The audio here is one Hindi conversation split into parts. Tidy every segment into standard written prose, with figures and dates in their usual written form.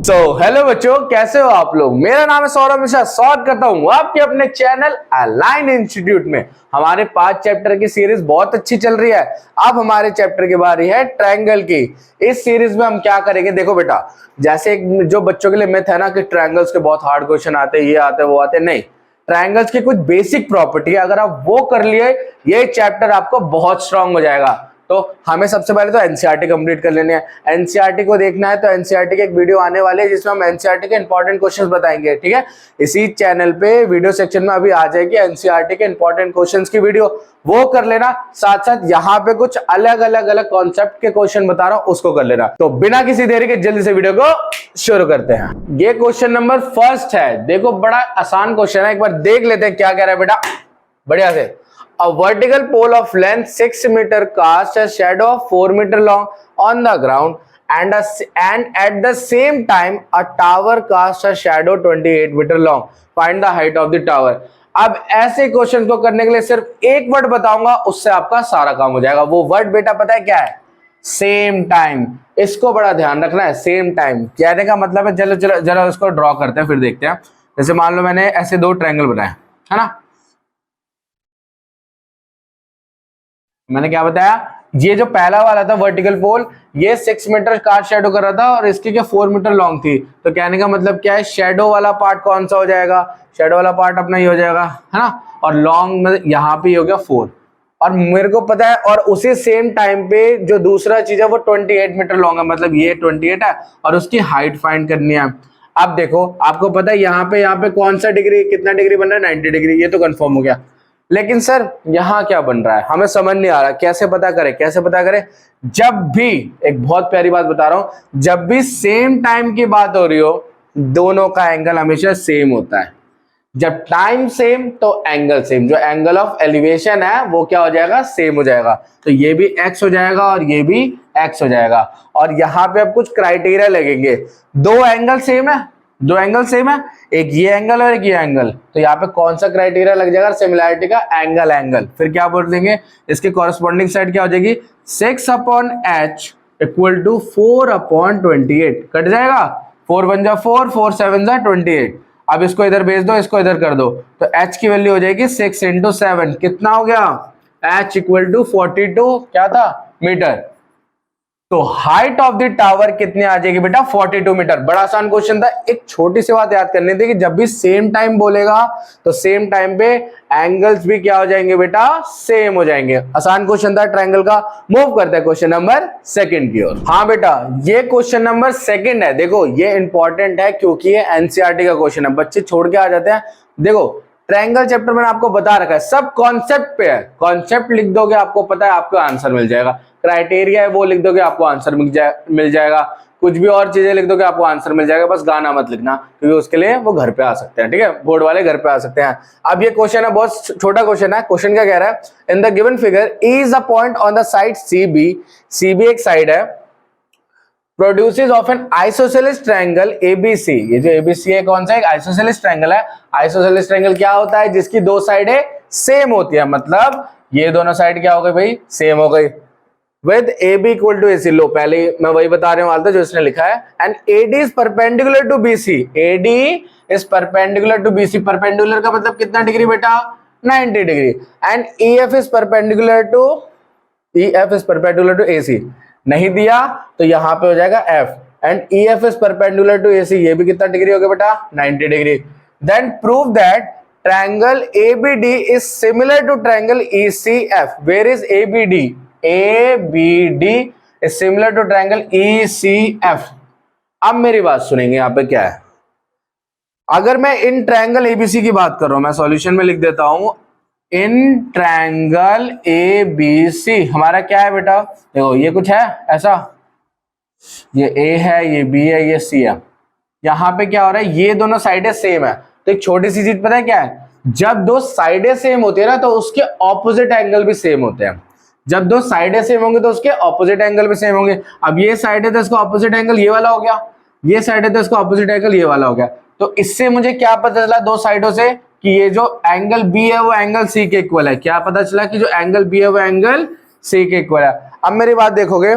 हेलो बच्चों, कैसे हो आप लोग। मेरा नाम है सौरभ मिश्रा। स्वागत करता हूँ आपके अपने चैनल अलाइन इंस्टीट्यूट में। हमारे 5 चैप्टर की सीरीज बहुत अच्छी चल रही है। अब हमारे चैप्टर की बारी है ट्रायंगल की। इस सीरीज में हम क्या करेंगे, देखो बेटा, जैसे एक जो बच्चों के लिए मिथ है ना कि ट्रायंगल्स के बहुत हार्ड क्वेश्चन आते हैं, ये आते हैं वो आते हैं, नहीं। ट्रायंगल्स की कुछ बेसिक प्रॉपर्टी है, अगर आप वो कर लिए ये चैप्टर आपको बहुत स्ट्रांग हो जाएगा। तो हमें सबसे पहले तो एनसीईआरटी कंप्लीट कर लेनी है। एनसीईआरटी को देखना है तो एनसीईआरटी की एक वीडियो आने वाली है जिसमें हम एनसीईआरटी के इंपॉर्टेंट क्वेश्चंस बताएंगे, ठीक है। इसी चैनल पे वीडियो सेक्शन में अभी आ जाएगी एनसीईआरटी के इंपॉर्टेंट क्वेश्चंस की वीडियो, वो कर लेना। साथ साथ यहाँ पे कुछ अलग अलग कॉन्सेप्ट के क्वेश्चन बता रहा हूं, उसको कर लेना। तो बिना किसी देरी के जल्दी से वीडियो को शुरू करते हैं। ये क्वेश्चन नंबर फर्स्ट है, देखो बड़ा आसान क्वेश्चन है, एक बार देख लेते हैं क्या कह रहा है बेटा, बढ़िया से। A vertical pole of length 6 meter casts a shadow of 4 meter long on the ground and at the same time a tower casts a shadow 28 meter long. Find the height of the tower. अब ऐसे क्वेश्चन को करने के लिए सिर्फ एक वर्ड बताऊंगा, उससे आपका सारा काम हो जाएगा। वो वर्ड बेटा पता है क्या है? Same time. इसको बड़ा ध्यान रखना है, सेम टाइम कहने का मतलब है। चलो चलो जरा उसको ड्रॉ करते हैं, फिर देखते हैं। जैसे मान लो मैंने ऐसे 2 ट्रायंगल बनाए, है ना। मैंने क्या बताया, ये जो पहला वाला था वर्टिकल पोल, ये 6 मीटर कास्ट शैडो कर रहा था और इसकी क्या 4 मीटर लॉन्ग थी। तो कहने का मतलब क्या है, शैडो वाला पार्ट कौन सा हो जाएगा? शैडो वाला पार्ट अपना ये हो जाएगा, है ना। और लॉन्ग में यहाँ पे हो गया 4। और मेरे को पता है, और उसी सेम टाइम पे जो दूसरा चीज है वो 28 मीटर लॉन्ग है, मतलब ये 28 है और उसकी हाइट फाइंड करनी है। अब देखो, आपको पता है यहाँ पे कौन सा डिग्री, कितना डिग्री बन रहा है? 90 डिग्री। ये तो कंफर्म हो गया। लेकिन सर यहाँ क्या बन रहा है, हमें समझ नहीं आ रहा। कैसे पता करें, कैसे पता करें? जब भी, एक बहुत प्यारी बात बता रहा हूं, जब भी सेम टाइम की बात हो रही हो, दोनों का एंगल हमेशा सेम होता है। जब टाइम सेम तो एंगल सेम। जो एंगल ऑफ एलिवेशन है वो क्या हो जाएगा? सेम हो जाएगा। तो ये भी एक्स हो जाएगा और ये भी एक्स हो जाएगा। और यहाँ पे अब कुछ क्राइटेरिया लगेंगे। 2 एंगल सेम है, 2 एंगल सेम है, एक ये एंगल और एक ये एंगल। तो यहाँ पे कौन सा क्राइटेरिया लग जाएगा सिमिलैरिटी का? एंगल। एंगल फिर क्या बोल देंगे, इसके कॉरेस्पॉन्डिंग साइड क्या हो जाएगी? 6/h equal to 4/28। कट जाएगा, 4 1 जा 4, 4 7 जा 28। अब इसको इधर भेज दो, इसको इधर कर दो, तो h की वैल्यू हो जाएगी 6 × 7। कितना हो गया? h इक्वल टू 42 क्या था? मीटर। तो हाइट ऑफ द टावर कितनी आ जाएगी बेटा? 42 मीटर। बड़ा आसान क्वेश्चन था। एक छोटी सी बात याद करनी थी कि जब भी सेम टाइम बोलेगा तो सेम टाइम पे एंगल्स भी क्या हो जाएंगे बेटा? सेम हो जाएंगे। आसान क्वेश्चन था ट्रायंगल का। मूव करते हैं क्वेश्चन नंबर 2 की ओर। हाँ बेटा, ये क्वेश्चन नंबर 2 है। देखो ये इंपॉर्टेंट है क्योंकि ये एनसीईआरटी का क्वेश्चन है। बच्चे छोड़ के आ जाते हैं। देखो ट्रायंगल चैप्टर मैंने आपको बता रखा है, सब कॉन्सेप्ट पे है। कॉन्सेप्ट लिख दोगे, आपको पता है आपको आंसर मिल जाएगा। क्राइटेरिया है वो लिख दोगे, आपको आंसर मिल जाएगा। कुछ भी और चीजें लिख दोगे, आपको आंसर मिल जाएगा। बस गाना मत लिखना, क्योंकि उसके लिए वो घर पे आ सकते हैं, ठीक है। बोर्ड वाले घर पे आ सकते हैं। अब ये क्वेश्चन है, बहुत छोटा क्वेश्चन है। क्वेश्चन क्या कह रहा है? In the given figure E is a point on the side CB। CB एक साइड है, produces of N isosceles triangle ABC। ये जो ABC है कौन सा? एक आइसोसेलेस ट्रायंगल है। आइसोसेलेस ट्रायंगल क्या होता है? जिसकी 2 साइडें सेम होती है, मतलब ये दोनों साइड क्या हो गई भाई? सेम हो गई। With AB equal to AC। लो पहले मैं वही बता रहे वाला था जो इसने लिखा है। And AD is perpendicular to BC। AD is perpendicular to BC। Perpendicular का मतलब कितना डिग्री बेटा? 90 degree. And EF is perpendicular to AC। नहीं दिया तो यहां पे हो जाएगा F। And EF is perpendicular to AC। ये भी कितना डिग्री हो गया बेटा? 90 डिग्री। Then prove that triangle ABD is similar to triangle ECF। Where is ABD? ABD is similar to triangle ECF। अब मेरी बात सुनेंगे, यहाँ पे क्या है? अगर मैं इन ट्रायंगल ABC की बात कर रहा हूं, मैं सॉल्यूशन में लिख देता हूं, इन ट्रायंगल ABC हमारा क्या है बेटा? देखो ये कुछ है ऐसा, ये A है, ये B है, ये C है। यहाँ पे क्या हो रहा है? ये दोनों साइडें सेम है। तो एक छोटी सी चीज पता है क्या है? जब 2 साइडें सेम होती है ना, तो उसके ऑपोजिट एंगल भी सेम होते हैं। जब 2 साइडें सेम होंगे तो उसके ऑपोजिट एंगल भी सेम होंगे। अब ये साइड है तो इसका ऑपोजिट एंगल ये वाला हो गया, ये साइड है तो इसका ऑपोजिट एंगल ये वाला हो गया। तो इससे मुझे क्या पता चला 2 साइडों से? कि ये जो एंगल B है वो एंगल C के इक्वल है। क्या पता चला? कि जो एंगल B है वो एंगल C के इक्वल है। अब मेरी बात देखोगे,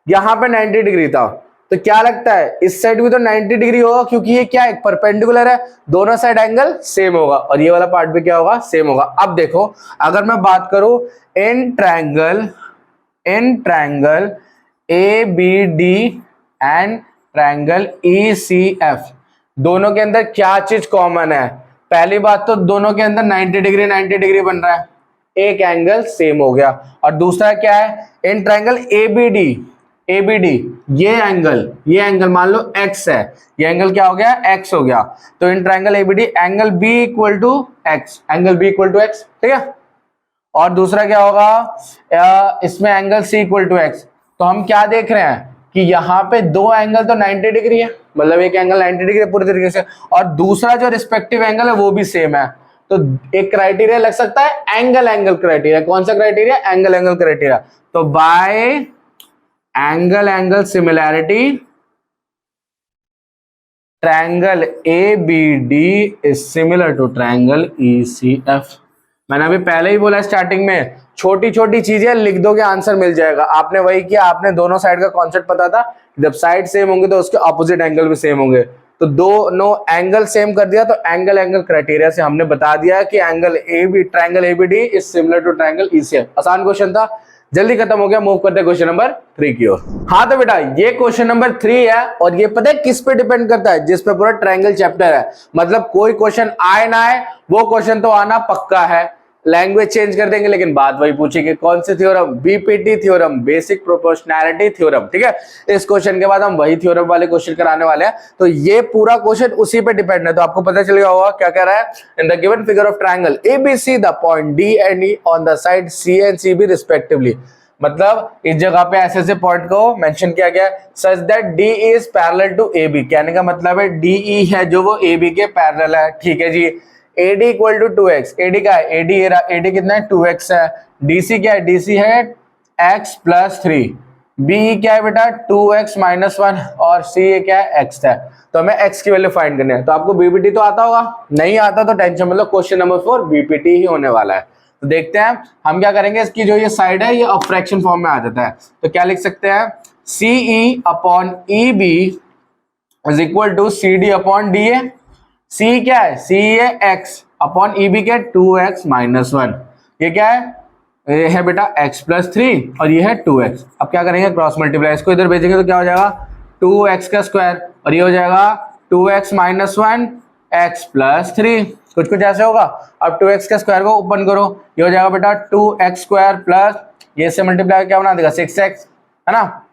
यहां पे 90 डिग्री था, तो क्या लगता है इस साइड भी तो 90 डिग्री होगा, क्योंकि ये क्या है, परपेंडिकुलर है, दोनों साइड एंगल सेम होगा, और ये वाला पार्ट भी क्या होगा, सेम होगा। अब देखो अगर मैं बात करूं इन triangle A B D and triangle E C F, दोनों के अंदर क्या चीज कॉमन है? पहली बात तो दोनों के अंदर 90 डिग्री बन रहा है, एक एंगल सेम हो गया। और दूसरा क्या है, इन ट्रायंगल एबीडी ये एंगल मान लो x है, ये एंगल क्या हो गया, x हो गया। तो in triangle ABD angle b equal to x, ठीक है। और दूसरा क्या होगा, इसमें angle c equal to x। तो हम क्या देख रहे हैं कि यहाँ पे दो एंगल तो 90 डिग्री है, मतलब एक एंगल 90 डिग्री पूरी तरीके से, और दूसरा जो रिस्पेक्टिव एंगल है वो भी सेम है। तो एक क्राइटेरिया लग सकता है एंगल क्राइटेरिया। कौन सा क्राइटेरिया, एंगल क्राइटेरिया। तो by angle similarity triangle ABD is similar to triangle ECF। मैंने अभी पहले ही बोला स्टार्टिंग में, छोटी छोटी चीजें लिख दोगे आंसर मिल जाएगा। आपने वही किया, आपने दोनों साइड का कॉन्सेप्ट पता था, जब साइड सेम होंगे तो उसके ऑपोजिट एंगल भी सेम होंगे, तो दोनों एंगल सेम कर दिया। तो एंगल क्राइटेरिया से हमने बता दिया कि triangle ABD is similar to triangle ECF। आसान क्वेश्चन था, जल्दी खत्म हो गया। मूव करते हैं क्वेश्चन नंबर 3 की ओर। हाँ तो बेटा ये क्वेश्चन नंबर 3 है, और ये पता है किस पे डिपेंड करता है, जिस पे पूरा ट्रायंगल चैप्टर है। मतलब कोई क्वेश्चन आए ना आए, वो क्वेश्चन तो आना पक्का है। लैंग्वेज चेंज कर देंगे लेकिन बात वही पूछेगी, कौन से theorem, BPT theorem, basic proportionality theorem, ठीक है। इस क्वेश्चन के बाद हम वही थ्योरम वाले क्वेश्चन कराने वाले हैं, तो ये पूरा क्वेश्चन उसी पे डिपेंड है। तो आपको पता चल गया होगा क्या कह रहा है, in the given figure of triangle ABC the point D and E on the side C and CB respectively. मतलब इस जगह पे ऐसे पॉइंट को मेंशन किया गया such that D is parallel to AB। कहने का मतलब है DE है जो वो AB के पैरेलल है, ठीक है जी। AD equal to 2x, AD क्या है, AD कितना है, 2x है। DC क्या है, DC है x प्लस 3। BE क्या है बेटा, 2x माइनस 1, और CA क्या है, x है। तो हमें x की वैल्यू फाइंड करनी है। तो आपको बीपीटी तो आता होगा, नहीं आता तो टेंशन मतलब क्वेश्चन नंबर 4 बीपीटी ही होने वाला है। तो देखते हैं हम क्या करेंगे, इसकी जो ये साइड है ये अब फ्रैक्शन फॉर्म में आ जाता है। तो क्या लिख सकते हैं, CE upon EB is equal to CD upon DA। C क्या है, C है x अपॉन EB क्या है 2x माइनस 1। ये क्या है, ये है बेटा x प्लस 3 और ये है 2x। अब क्या करेंगे, क्रॉस मल्टीप्लाई, इसको इधर भेजेंगे तो क्या हो जाएगा 2x का स्क्वायर, और ये हो जाएगा 2x माइनस 1 x प्लस 3, कुछ ऐसे होगा। अब 2x का स्क्वायर को ओपन करो, ये हो जाएगा बेटा 2x स्क्वायर प्लस ये से मल्टीप्लाई क्या बना देगा 6x, है ना।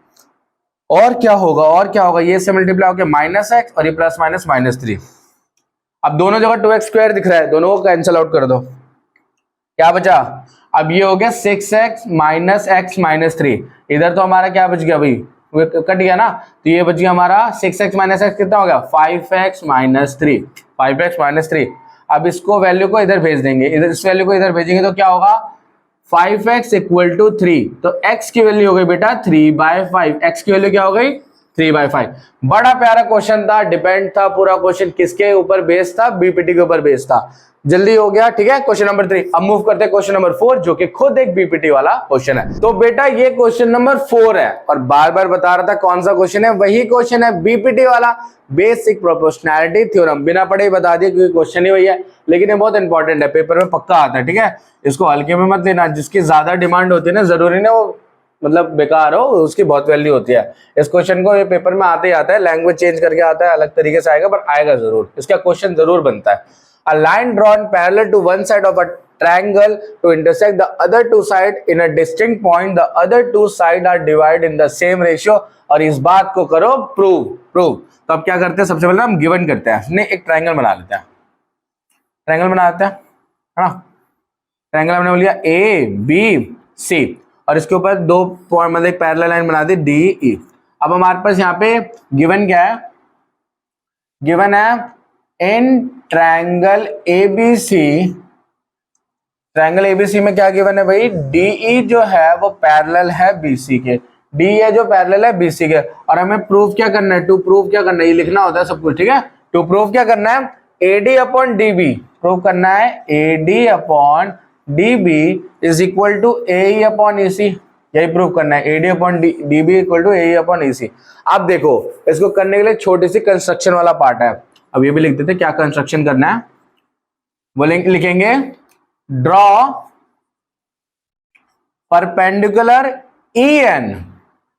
और क्या होगा, ये से मल्टीप्लाई होकर माइनस x और ये प्लस माइनस माइनस 3। अब दोनों जगह 2x स्क्वायर दिख रहा है, दोनों को कैंसिल आउट कर दो, क्या बचा, अब ये हो गया 6x माइनस x माइनस 3। इधर तो हमारा क्या बच गया भाई, कट गया ना, तो ये बच गया हमारा 6x माइनस x कितना हो गया 5x माइनस 3, 5x माइनस 3। अब इसको वैल्यू को इधर भेज देंगे, इधर इस वैल्यू को इधर भेजेंगे तो क्या होगा 5x इक्वल टू 3। तो x की वैल्यू हो गई बेटा 3/5, x की वैल्यू क्या हो गई 3/5। बड़ा प्यारा क्वेश्चन था, डिपेंड था पूरा क्वेश्चन किसके ऊपर बेस्ड था, बीपीटी के ऊपर बेस्ड था। जल्दी हो गया, ठीक है, क्वेश्चन नंबर 3। अब मूव करते हैं क्वेश्चन नंबर 4 जो कि खुद एक बीपीटी वाला क्वेश्चन है। तो बेटा ये क्वेश्चन नंबर 4 है, और बार बार बता रहा था कौन सा क्वेश्चन है, वही क्वेश्चन है बीपीटी वाला, बेसिक प्रोपोर्शनैलिटी थ्योरम। बिना पढ़े ही बता दिया क्योंकि क्वेश्चन ही वही है, लेकिन ये बहुत इंपॉर्टेंट है, पेपर में पक्का आता है, ठीक है। इसको हल्के में मत लेना, जिसकी ज्यादा डिमांड होती है ना, जरूरी ना वो मतलब बेकार हो, उसकी बहुत वैल्यू होती है। इस क्वेश्चन को ये पेपर में आते ही आता है, लैंग्वेज चेंज करके आता है, अलग तरीके से आएगा पर आएगा जरूर, इसका क्वेश्चन जरूर बनता है। A line drawn parallel to one side of a triangle to intersect the other two sides in a distinct point, the other two sides are divided in the same ratio। और इस बात को करो प्रूव। तो अब क्या करते हैं, सबसे पहले हम गिवन करते हैं, हमने एक ट्रायंगल बना लेते हैं, है ना। ट्रायंगल हमने बोल दिया ABC, और इसके ऊपर दो पॉइंट मतलब एक पैरेलल लाइन बना दी DE। अब हमारे पास यहाँ पे गिवन क्या है, गिवन है इन ट्रायंगल ABC में क्या गिवन है भाई, DE जो है वो पैरेलल है BC के, DE है जो पैरेलल है BC के। और हमें प्रूफ क्या करना है, टू प्रूफ क्या करना है, ये लिखना होता है सब कुछ, ठीक है। टू प्रूफ क्या करना है, AD अपॉन DB, प्रूफ करना है AD upon DB is equal to AE upon AC। यही प्रूव करना है, AD upon DB equal to AE upon EC। अब देखो इसको करने के लिए छोटी सी कंस्ट्रक्शन वाला पार्ट है, अब ये भी लिख देते क्या कंस्ट्रक्शन करना है, वो लिखेंगे draw perpendicular EN,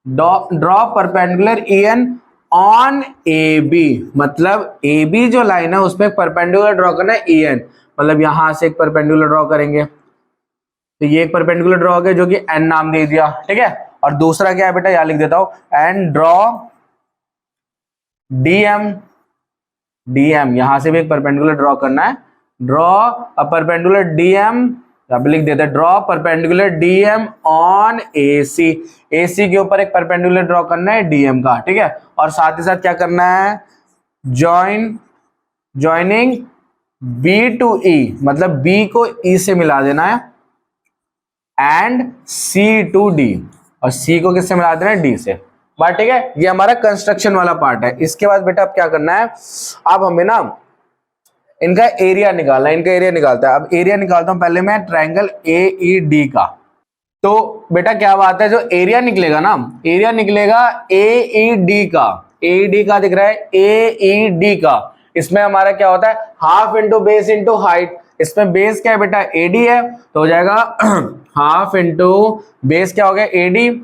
draw perpendicular EN on AB, मतलब AB जो लाइन है उसमें परपेंडिकुलर ड्रॉ करना है EN, मतलब यहां से एक परपेंडिकुलर ड्रॉ करेंगे, तो ये एक परपेंडिकुलर ड्रॉ हो गया जो कि N नाम दे दिया, ठीक है। और दूसरा क्या है बेटा, यहां लिख देता हूं एंड ड्रॉ DM, यहां से भी एक परपेंडिकुलर ड्रॉ करना है, ड्रॉ अ परपेंडिकुलर DM, अब लिख देते हैं draw perpendicular DM on AC, AC के ऊपर एक परपेंडिकुलर ड्रॉ करना है DM का, ठीक है। और साथ ही साथ क्या करना है, जॉइनिंग B टू E, मतलब B को E से मिला देना है, एंड C टू D, और C को किससे मिला देना है, D से, बात ठीक है। ये हमारा कंस्ट्रक्शन वाला पार्ट है। इसके बाद बेटा अब क्या करना है, अब हमें ना इनका एरिया निकालना है, इनका एरिया निकालता है। अब एरिया निकालता हूं पहले मैं ट्रायंगल AED का। तो बेटा क्या बात है, जो एरिया निकलेगा ना, एरिया निकलेगा AED का, AED का दिख रहा है, AED का, इसमें हमारा क्या होता है, half into base into height, इसमें बेस क्या है बेटा AD है, तो हो जाएगा हाफ इंटू बेस क्या हो गया AD,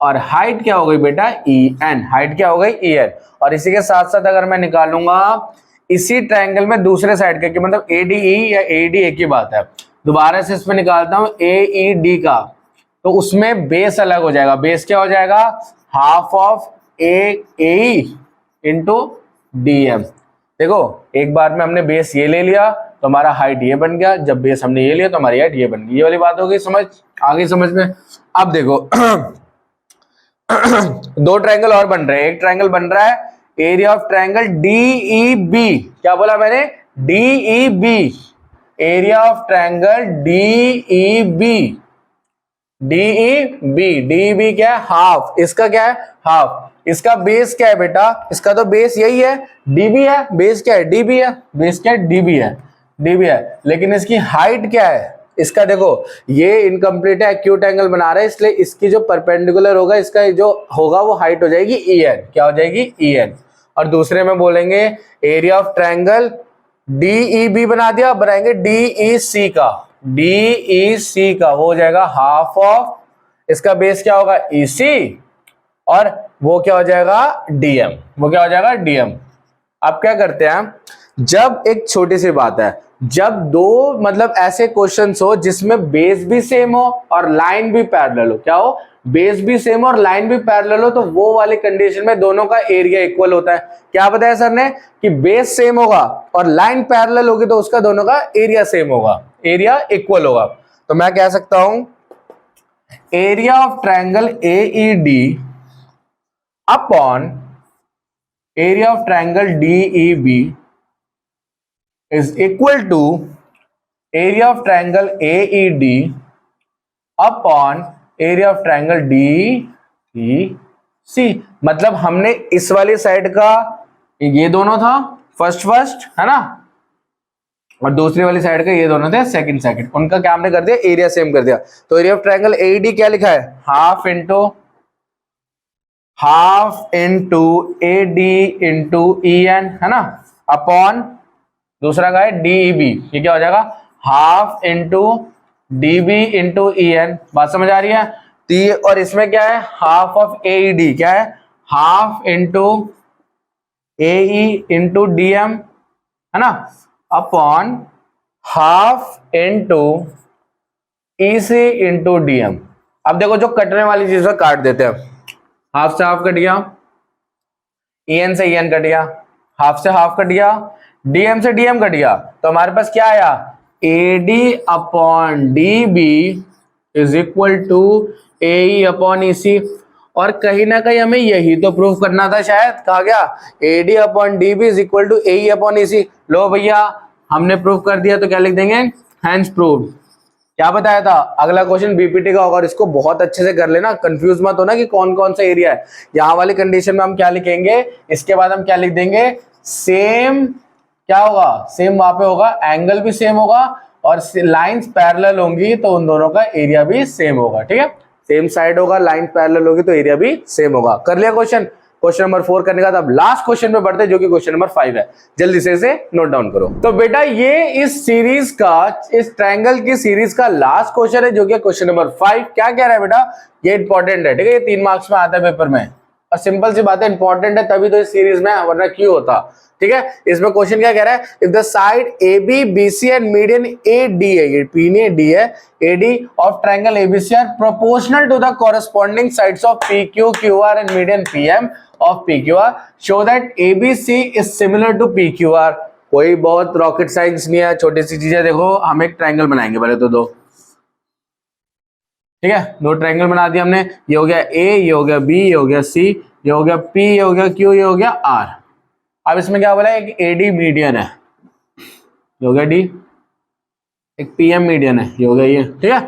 और हाइट क्या हो गई बेटा EN, हाइट क्या हो गई EN। और इसी के साथ साथ अगर मैं निकालूंगा इसी ट्रायंगल में दूसरे साइड का, कि मतलब ADE या AD एक ही बात है, दोबारा से इसमें निकालता हूं AED का, तो उसमें बेस अलग हो जाएगा, बेस क्या हो जाएगा, half of AE into DM। देखो एक बार में हमने बेस ये ले लिया तो हमारा हाइट ये बन गया, जब बेस हमने ये लिया तो हमारी हाइट ये बन गई, ये वाली बात हो गई समझ, आ गई समझ में। अब देखो दो ट्रायंगल और बन रहे हैं, एक ट्रायंगल बन रहा है एरिया ऑफ ट्रायंगल DEB, क्या बोला मैंने, DEB, area of triangle DEB क्या है, हाफ, इसका क्या है हाफ, इसका बेस क्या है बेटा, इसका तो बेस यही है DB है, बेस क्या है DB है, बेस क्या है DB है, लेकिन इसकी हाइट क्या है, इसका देखो ये इनकम्प्लीट है, एक्यूट एंगल बना रहा है, इसलिए इसकी जो परपेंडिकुलर होगा, इसका जो होगा वो हाइट हो जाएगी EN, क्या हो जाएगी EN। और दूसरे में बोलेंगे एरिया ऑफ ट्रायंगल DEB बना दिया, बनाएंगे DEC का, DEC का वो हो जाएगा हाफ ऑफ, इसका बेस क्या होगा EC, और वो क्या हो जाएगा DM, वो क्या हो जाएगा DM। अब क्या करते हैं, जब एक छोटी सी बात है, जब दो मतलब ऐसे क्वेश्चंस हो जिसमें बेस भी सेम हो और लाइन भी पैरेलल हो, क्या हो, बेस भी सेम और लाइन भी पैरेलल हो, तो वो वाली कंडीशन में दोनों का एरिया इक्वल होता है। क्या बताया सर ने कि बेस सेम होगा और लाइन पैरेलल होगी तो उसका दोनों का एरिया सेम होगा, एरिया इक्वल होगा। तो मैं कह सकता हूं area of triangle AED upon area of triangle DEB is equal to area of triangle AED upon area of triangle DEC। मतलब हमने इस वाली साइड का ये दोनों था फर्स्ट है ना, और दूसरी वाली साइड का ये दोनों थे सेकंड, उनका क्या हमने कर दिया, एरिया सेम कर दिया। तो एरिया ऑफ ट्रायंगल AED क्या लिखा है, half into AD into EN है ना, अपॉन दूसरा का है DEB, ये क्या हो जाएगा half into DB into EN, बात समझ आ रही है। तो ये और इसमें क्या है हाफ ऑफ AED, क्या है half into AE into DM है ना, upon half into EC into DM। अब देखो जो कटने वाली चीज को काट देते हैं, हाफ से हाफ कट गया, EN से EN कट गया, हाफ से हाफ कट गया, DM से DM कट गया, तो हमारे पास क्या आया AD upon DB is equal to AE upon EC। और कहीं ना कहीं हमें यही तो प्रूव करना था, शायद कहा गया AD upon DB is equal to AE upon EC। लो भैया हमने प्रूव कर दिया, तो क्या लिख देंगे हैंस प्रूव्ड। क्या बताया था, अगला क्वेश्चन BPT का होगा, और इसको बहुत अच्छे से कर लेना, कंफ्यूज मत होना कि कौन कौन सा एरिया है। यहाँ वाली कंडीशन में हम क्या लिखेंगे, इसके बाद हम क्या लिख देंगे, सेम क्या होगा, सेम वहां पे होगा, एंगल भी सेम होगा और लाइंस पैरेलल होंगी तो उन दोनों का एरिया भी सेम होगा, ठीक है। सेम साइड होगा, लाइन पैरेलल होगी तो एरिया भी सेम होगा। कर लिया क्वेश्चन। क्वेश्चन नंबर 4 करने का, अब लास्ट क्वेश्चन पे बढ़ते हैं जो कि क्वेश्चन नंबर 5 है। जल्दी से इसे नोट डाउन करो। तो बेटा ये इस सीरीज का, इस ट्रायंगल की सीरीज का लास्ट क्वेश्चन है जो कि क्वेश्चन नंबर 5। क्या कह रहा है बेटा, ये इंपॉर्टेंट है, ठीक है, ये 3 मार्क्स में आता है पेपर में, और सिंपल सी बात है, इंपॉर्टेंट है तभी तो इस सीरीज में, वरना क्यों होता, ठीक है। इसमें क्वेश्चन क्या कह रहा है, if the side A B B C and median A D है, ये पी नहीं डी है, A D of triangle ABC are proportional to the corresponding sides of P Q Q R and median P M of P Q R, show that A B C is similar to P Q R. कोई बहुत रॉकेट साइंस नहीं है, छोटी सी चीजें। देखो हम एक ट्रायंगल बनाएंगे पहले तो दो, ठीक है, दो ट्रायंगल बना दिया हमने, ये हो गया ए, ये हो गया बी, ये हो गया सी, ये हो गया पी, ये हो गया क्यू, ये हो गया आर। अब इसमें क्या बोला है, एक एडी मीडियन है, ये हो गया डी, एक पीएम मीडियन है, ये हो गया ये, ठीक है।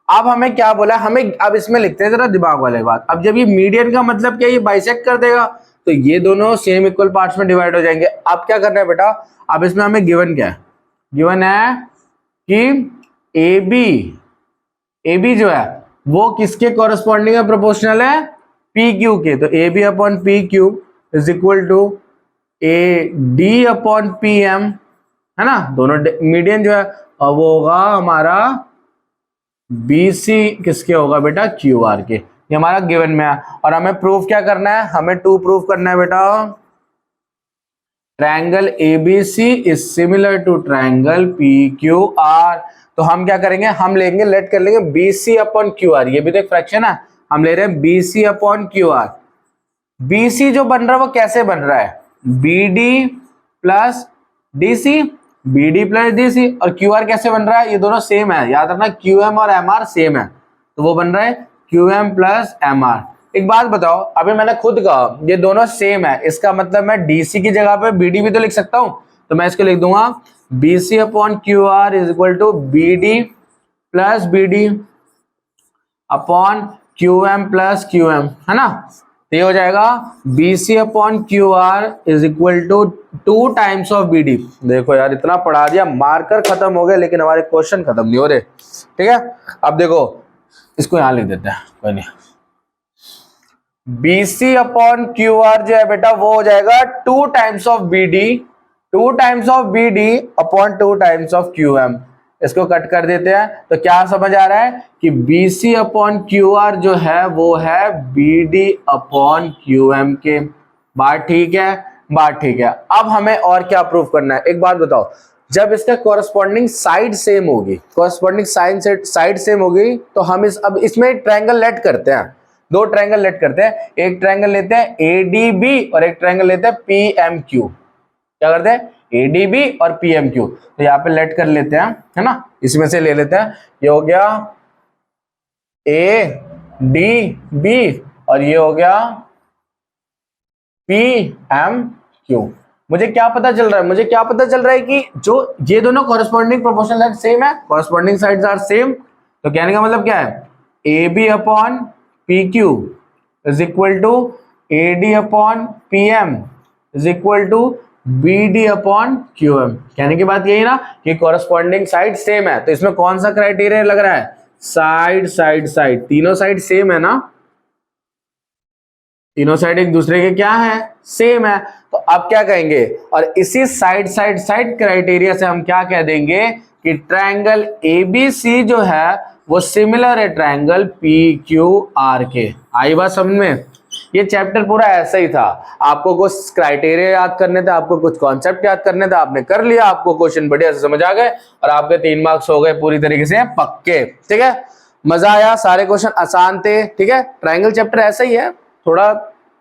अब हमें क्या बोला, हमें अब इसमें लिखते हैं जरा दिमाग वाले बात। अब जब ये मीडियन का मतलब क्या, ये बाइसेक्ट कर देगा तो ये दोनों सेम इक्वल पार्ट्स में डिवाइड हो जाएंगे। अब क्या करना है बेटा, अब इसमें हमें गिवन क्या है, गिवन है कि ए बी जो है वो किसके कॉरेस्पॉन्डिंग है, प्रोपोर्शनल है पी क्यू के। तो A B upon P Q is equal to A D upon P M, है ना, दोनों मीडियन जो है, और वो होगा हमारा बी सी किसके होगा बेटा, क्यू आर के। ये हमारा गिवन में है। और हमें प्रूफ क्या करना है, हमें 2 प्रूफ करना है बेटा, triangle ABC is similar to triangle P Q R. तो हम क्या करेंगे, हम लेंगे, लेट कर लेंगे B C upon Q R, ये भी तो एक फ्रैक्शन है, हम ले रहे हैं B C upon Q R. B C जो बन रहा है वो कैसे बन रहा है, B D plus D C, B D plus D C. और क्यू आर कैसे बन रहा है, ये दोनों सेम है, याद रखना क्यू एम और एम आर सेम है, तो वो बन रहा है Q M plus M R. एक बात बताओ, अभी मैंने खुद कहा ये दोनों सेम है, इसका मतलब मैं डीसी की जगह पे बीडी भी तो लिख सकता हूं। तो मैं इसको लिख दूंगा B C upon Q R is equal to B D plus B D upon Q M plus Q M, है ना। तो ये हो जाएगा B C upon Q R is equal to 2 times of B D. देखो यार इतना पढ़ा दिया, मार्कर खत्म हो गए लेकिन हमारे क्वेश्चन खत्म नहीं हो रहे, ठीक है। अब देखो इसको यहां लिख देते हैं, कोई नहीं, B C upon Q R जो है बेटा वो हो जाएगा 2 times of B D, 2 times of B D upon 2 times of Q M. इसको कट कर देते हैं तो क्या समझ आ रहा है कि B C upon Q R जो है वो है B D upon Q M के। बात ठीक है, बात ठीक है। अब हमें और क्या प्रूफ करना है, एक बात बताओ, जब इसका कॉरेस्पॉन्डिंग साइड सेम होगी, कॉरेस्पॉन्डिंग साइड सेम होगी, तो हम अब इसमें ट्रायंगल लेट करते हैं, 2 ट्रायंगल लेट करते हैं। एक ट्रायंगल लेते हैं एडीबी और एक ट्रायंगल लेते हैं पीएमक्यू। क्या करते हैं, एडीबी और पीएमक्यू। तो यहाँ पे लेट कर लेते हैं, है ना, इसमें से ले लेते हैं। ये हो गया ए डी बी और ये हो गया पी एम क्यू। मुझे क्या पता चल रहा है, मुझे क्या पता चल रहा है कि जो ये दोनों कॉरेस्पॉन्डिंग प्रोपोर्शनल साइड सेम है, कॉरेस्पॉन्डिंग साइड्स आर सेम। तो कहने का मतलब क्या है, A B upon P Q is equal to A D upon P M is equal to B D upon Q M. कहने की बात यही ना कि कॉरेस्पॉन्डिंग साइड सेम है। तो इसमें कौन सा क्राइटेरिया लग रहा है, साइड साइड साइड, तीनों साइड सेम है ना, तीनों साइड एक दूसरे के क्या है, सेम है। तो अब क्या कहेंगे, और इसी साइड साइड साइड क्राइटेरिया से हम क्या कह देंगे कि ट्रायंगल एबीसी जो है वो सिमिलर है ट्रायंगल पी क्यू आर के। आई बात समझ में। ये चैप्टर पूरा ऐसा ही था, आपको कुछ क्राइटेरिया याद करने थे, आपको कुछ कॉन्सेप्ट याद करने थे, आपने कर लिया, आपको क्वेश्चन बढ़िया से समझ आ गए और आपके 3 मार्क्स हो गए पूरी तरीके से पक्के, ठीक है। मजा आया, सारे क्वेश्चन आसान थे, ठीक है। ट्रायंगल चैप्टर ऐसा ही है, थोड़ा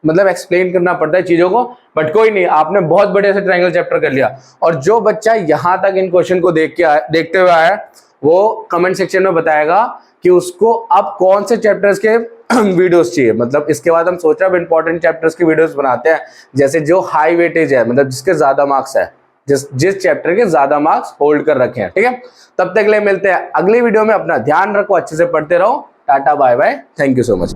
मतलब एक्सप्लेन करना पड़ता है चीजों को, बट कोई नहीं, आपने बहुत बढ़िया से ट्रायंगल चैप्टर कर लिया। और जो बच्चा यहां तक इन क्वेश्चन को देखते हुए आया वो कमेंट सेक्शन में बताएगा कि उसको अब कौन से चैप्टर्स के वीडियोस चाहिए। मतलब इसके बाद हम सोच रहे हैं इंपॉर्टेंट चैप्टर्स की वीडियोस बनाते हैं, जैसे जो हाई वेटेज है, मतलब जिसके ज्यादा मार्क्स है, जिस चैप्टर के ज्यादा मार्क्स होल्ड कर रखे हैं, ठीक है। तब तक के लिए मिलते हैं अगली वीडियो में, अपना ध्यान रखो, अच्छे से पढ़ते रहो, ta-ta bye bye, thank you so much.